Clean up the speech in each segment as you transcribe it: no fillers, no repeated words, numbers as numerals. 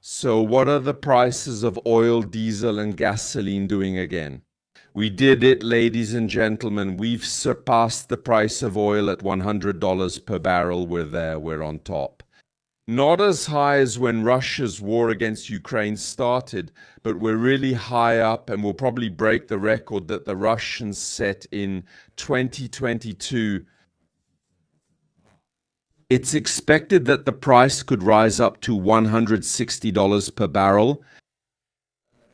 So what are the prices of oil, diesel, and gasoline doing again? We did it, ladies and gentlemen. We've surpassed the price of oil at $100 per barrel. We're there, we're on top. Not as high as when Russia's war against Ukraine started, but we're really high up, and we'll probably break the record that the Russians set in 2022. It's expected that the price could rise up to $160 per barrel.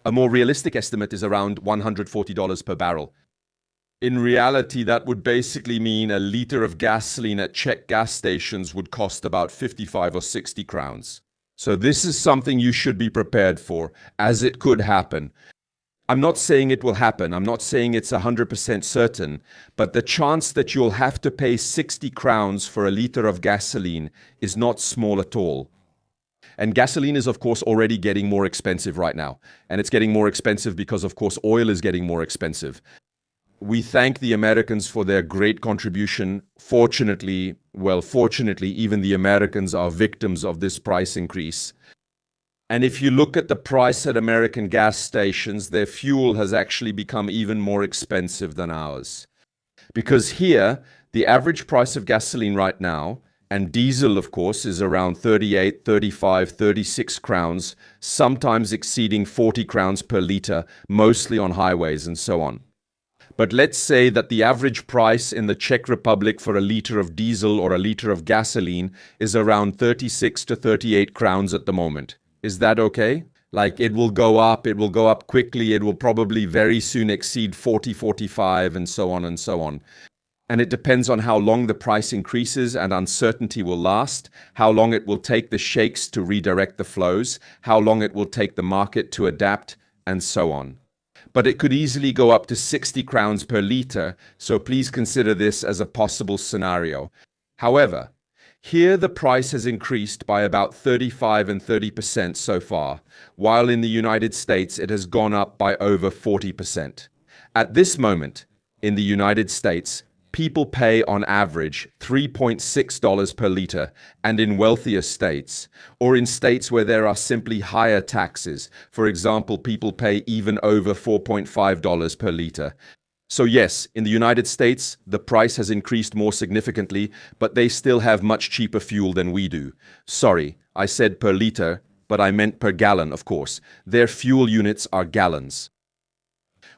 A more realistic estimate is around $140 per barrel. In reality, that would basically mean a liter of gasoline at Czech gas stations would cost about 55 or 60 crowns. So this is something you should be prepared for, as it could happen. I'm not saying it will happen. I'm not saying it's 100% certain, but the chance that you'll have to pay 60 crowns for a liter of gasoline is not small at all. And gasoline is, of course, already getting more expensive right now. And it's getting more expensive because, of course, oil is getting more expensive. We thank the Americans for their great contribution. Fortunately, even the Americans are victims of this price increase. And if you look at the price at American gas stations, their fuel has actually become even more expensive than ours. Because here, the average price of gasoline right now, and diesel, of course, is around 38, 35, 36 crowns, sometimes exceeding 40 crowns per liter, mostly on highways and so on. But let's say that the average price in the Czech Republic for a liter of diesel or a liter of gasoline is around 36 to 38 crowns at the moment. Is that okay? Like, it will go up quickly, it will probably very soon exceed 40, 45, and so on and so on. And it depends on how long the price increases and uncertainty will last, how long it will take the sheikhs to redirect the flows, how long it will take the market to adapt, and so on. But it could easily go up to 60 crowns per liter, so please consider this as a possible scenario. However, here the price has increased by about 35 and 30% so far, while in the United States it has gone up by over 40%. At this moment, in the United States, people pay on average $3.6 per liter, and in wealthier states, or in states where there are simply higher taxes, for example, people pay even over $4.5 per liter. So yes, in the United States, the price has increased more significantly, but they still have much cheaper fuel than we do. Sorry, I said per liter, but I meant per gallon, of course. Their fuel units are gallons.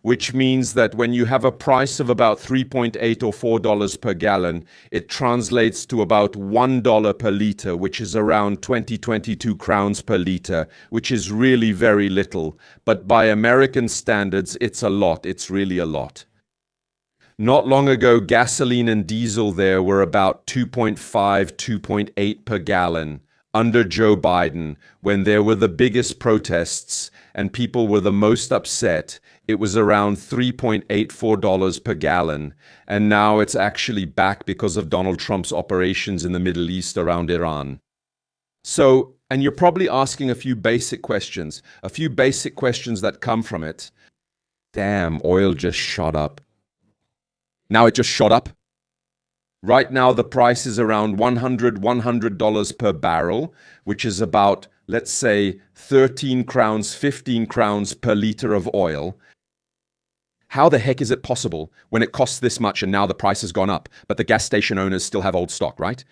Which means that when you have a price of about $3.8 or $4 per gallon, it translates to about $1 per liter, which is around 22 crowns per liter, which is really very little. But by American standards, it's a lot. It's really a lot. Not long ago, gasoline and diesel there were about 2.5, 2.8 per gallon under Joe Biden, when there were the biggest protests and people were the most upset. It was around $3.84 per gallon, and now it's actually back because of Donald Trump's operations in the Middle East around Iran. So, and you're probably asking a few basic questions that come from it. Damn, oil just shot up. Now it just shot up. Right now, the price is around $100 per barrel, which is about, let's say, 13 crowns, 15 crowns per liter of oil. How the heck is it possible when it costs this much and now the price has gone up, but the gas station owners still have old stock, right?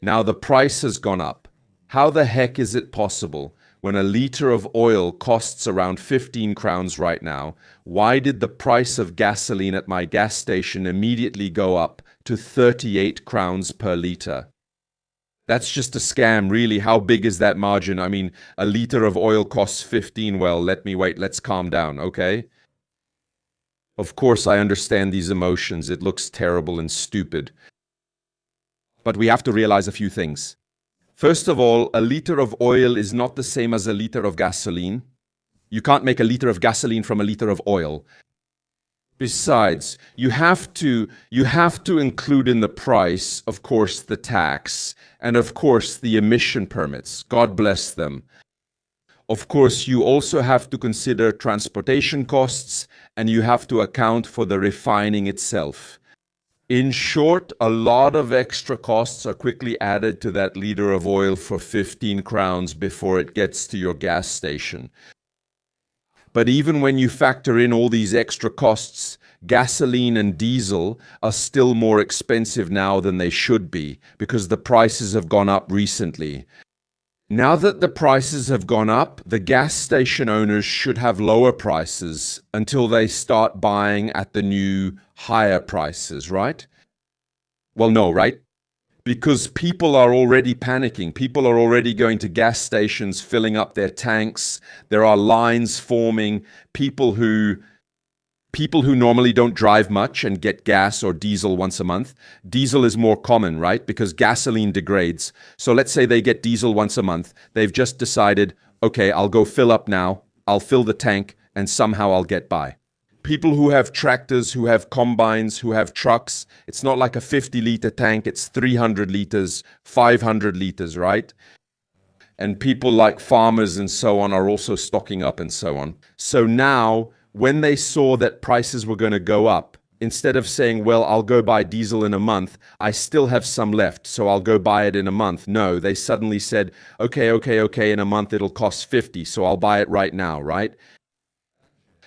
Now the price has gone up. How the heck is it possible when a liter of oil costs around 15 crowns right now? Why did the price of gasoline at my gas station immediately go up to 38 crowns per liter? That's just a scam, really. How big is that margin? I mean, a liter of oil costs 15. Well, let's calm down, okay? Of course, I understand these emotions. It looks terrible and stupid. But we have to realize a few things. First of all, a liter of oil is not the same as a liter of gasoline. You can't make a liter of gasoline from a liter of oil. Besides, you have to include in the price, of course, the tax, and of course, the emission permits. God bless them. Of course, you also have to consider transportation costs, and you have to account for the refining itself. In short, a lot of extra costs are quickly added to that liter of oil for 15 crowns before it gets to your gas station. But even when you factor in all these extra costs, gasoline and diesel are still more expensive now than they should be because the prices have gone up recently. Now that the prices have gone up, the gas station owners should have lower prices until they start buying at the new higher prices, right? Well, no, right? Because people are already panicking. People are already going to gas stations, filling up their tanks. There are lines forming. People who normally don't drive much and get gas or diesel once a month. Diesel is more common, right? Because gasoline degrades. So let's say they get diesel once a month. They've just decided, okay, I'll go fill up now. I'll fill the tank and somehow I'll get by. People who have tractors, who have combines, who have trucks, it's not like a 50-liter tank, it's 300 liters, 500 liters, right? And people like farmers and so on are also stocking up and so on. So now, when they saw that prices were going to go up, instead of saying, well, I'll go buy diesel in a month, I still have some left, so I'll go buy it in a month. No, they suddenly said, okay, in a month it'll cost 50, so I'll buy it right now, right?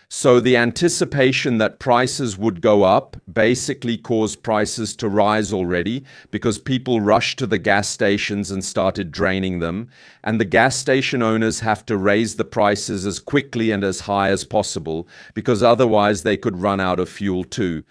So the anticipation that prices would go up basically caused prices to rise already because people rushed to the gas stations and started draining them. And the gas station owners have to raise the prices as quickly and as high as possible because otherwise they could run out of fuel too.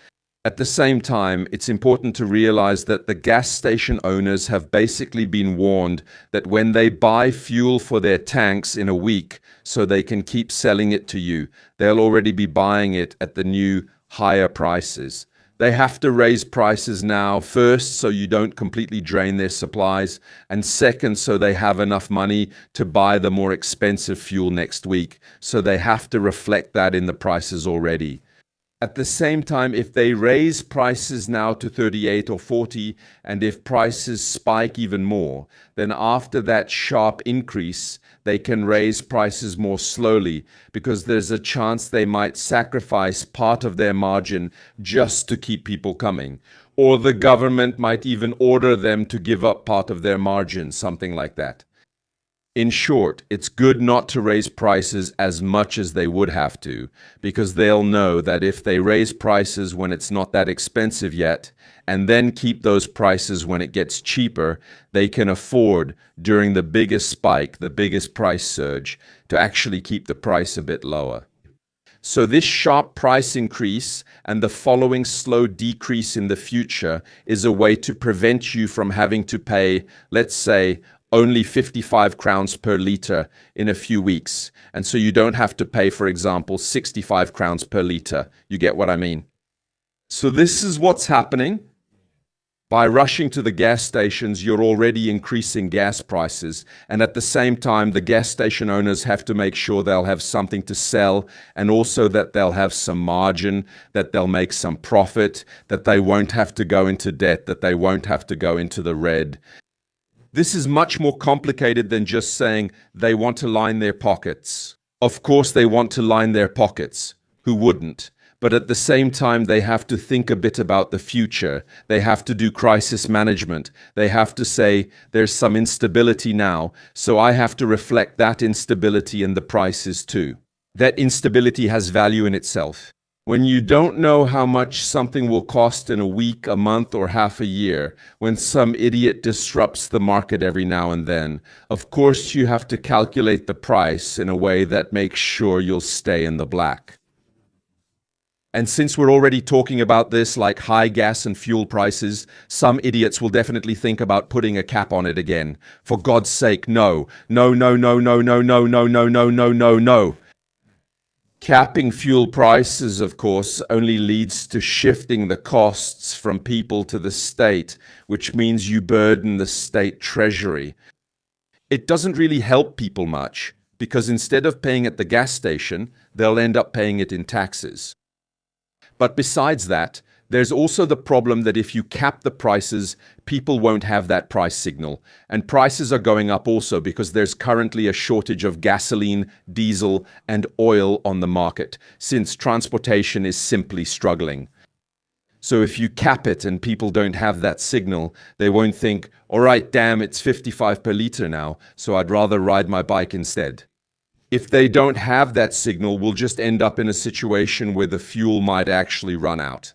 At the same time, it's important to realize that the gas station owners have basically been warned that when they buy fuel for their tanks in a week so they can keep selling it to you, they'll already be buying it at the new higher prices. They have to raise prices now, first, so you don't completely drain their supplies, and second, so they have enough money to buy the more expensive fuel next week. So they have to reflect that in the prices already. At the same time, if they raise prices now to 38 or 40, and if prices spike even more, then after that sharp increase, they can raise prices more slowly because there's a chance they might sacrifice part of their margin just to keep people coming. Or the government might even order them to give up part of their margin, something like that. In short, it's good not to raise prices as much as they would have to, because they'll know that if they raise prices when it's not that expensive yet, and then keep those prices when it gets cheaper, they can afford, during the biggest spike, the biggest price surge, to actually keep the price a bit lower. So this sharp price increase and the following slow decrease in the future is a way to prevent you from having to pay, let's say, only 55 crowns per liter in a few weeks. And so you don't have to pay, for example, 65 crowns per liter. You get what I mean? So this is what's happening. By rushing to the gas stations, you're already increasing gas prices. And at the same time, the gas station owners have to make sure they'll have something to sell and also that they'll have some margin, that they'll make some profit, that they won't have to go into debt, that they won't have to go into the red. This is much more complicated than just saying they want to line their pockets. Of course, they want to line their pockets. Who wouldn't? But at the same time, they have to think a bit about the future. They have to do crisis management. They have to say, there's some instability now, so I have to reflect that instability in the prices too. That instability has value in itself. When you don't know how much something will cost in a week, a month, or half a year, when some idiot disrupts the market every now and then, of course you have to calculate the price in a way that makes sure you'll stay in the black. And since we're already talking about this, like high gas and fuel prices, some idiots will definitely think about putting a cap on it again. For God's sake, no. No, no, no, no, no, no, no, no, no, no, no, no. Capping fuel prices, of course, only leads to shifting the costs from people to the state, which means you burden the state treasury. It doesn't really help people much, because instead of paying at the gas station, they'll end up paying it in taxes. But besides that, there's also the problem that if you cap the prices, people won't have that price signal. And prices are going up also because there's currently a shortage of gasoline, diesel, and oil on the market, since transportation is simply struggling. So if you cap it and people don't have that signal, they won't think, all right, damn, it's 55 per liter now, so I'd rather ride my bike instead. If they don't have that signal, we'll just end up in a situation where the fuel might actually run out.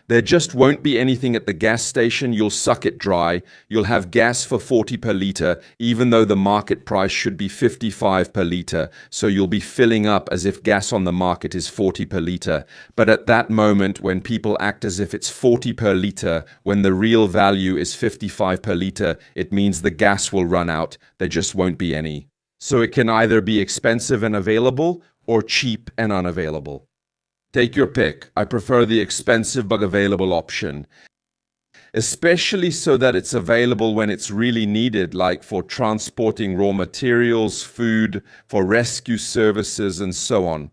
There just won't be anything at the gas station. You'll suck it dry. You'll have gas for 40 per liter, even though the market price should be 55 per liter. So you'll be filling up as if gas on the market is 40 per liter. But at that moment, when people act as if it's 40 per liter, when the real value is 55 per liter, it means the gas will run out. There just won't be any. So it can either be expensive and available or cheap and unavailable. Take your pick. I prefer the expensive but available option, especially so that it's available when it's really needed, like for transporting raw materials, food, for rescue services, and so on.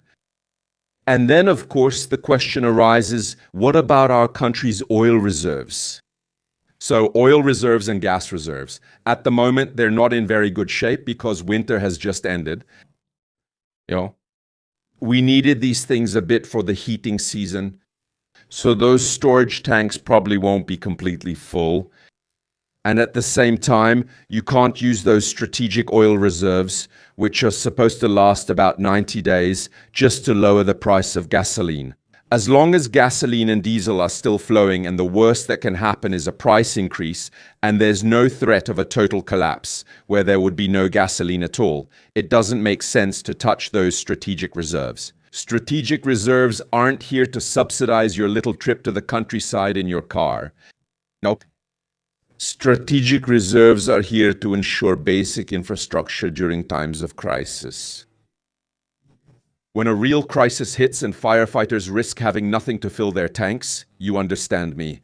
And then, of course, the question arises, what about our country's oil reserves? So oil reserves and gas reserves. At the moment, they're not in very good shape because winter has just ended. We needed these things a bit for the heating season. So those storage tanks probably won't be completely full. And at the same time, you can't use those strategic oil reserves, which are supposed to last about 90 days, just to lower the price of gasoline. As long as gasoline and diesel are still flowing, and the worst that can happen is a price increase, and there's no threat of a total collapse where there would be no gasoline at all, it doesn't make sense to touch those strategic reserves. Strategic reserves aren't here to subsidize your little trip to the countryside in your car. Nope. Strategic reserves are here to ensure basic infrastructure during times of crisis. When a real crisis hits and firefighters risk having nothing to fill their tanks, you understand me.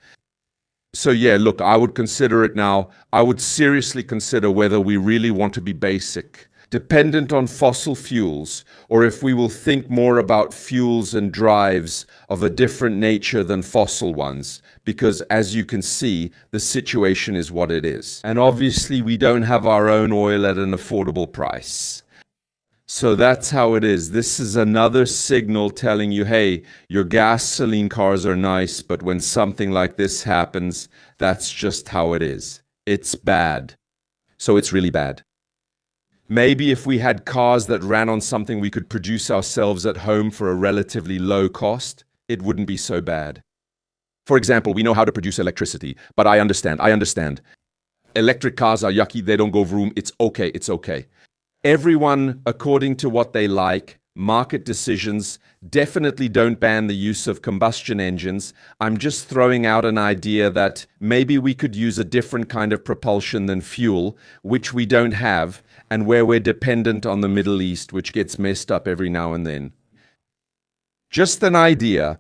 So yeah, look, I would consider it now. I would seriously consider whether we really want to be basic, dependent on fossil fuels, or if we will think more about fuels and drives of a different nature than fossil ones, because as you can see, the situation is what it is. And obviously we don't have our own oil at an affordable price. So that's how it is. This is another signal telling you, hey, your gasoline cars are nice, but when something like this happens, that's just how it is. It's bad. So it's really bad. Maybe if we had cars that ran on something we could produce ourselves at home for a relatively low cost, it wouldn't be so bad. For example, we know how to produce electricity, but I understand. Electric cars are yucky, they don't go vroom, it's okay. Everyone, according to what they like, market decisions, definitely don't ban the use of combustion engines. I'm just throwing out an idea that maybe we could use a different kind of propulsion than fuel, which we don't have, and where we're dependent on the Middle East, which gets messed up every now and then. Just an idea.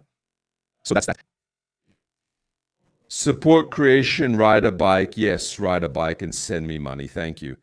So that's that. Support creation, ride a bike. Yes, ride a bike and send me money. Thank you.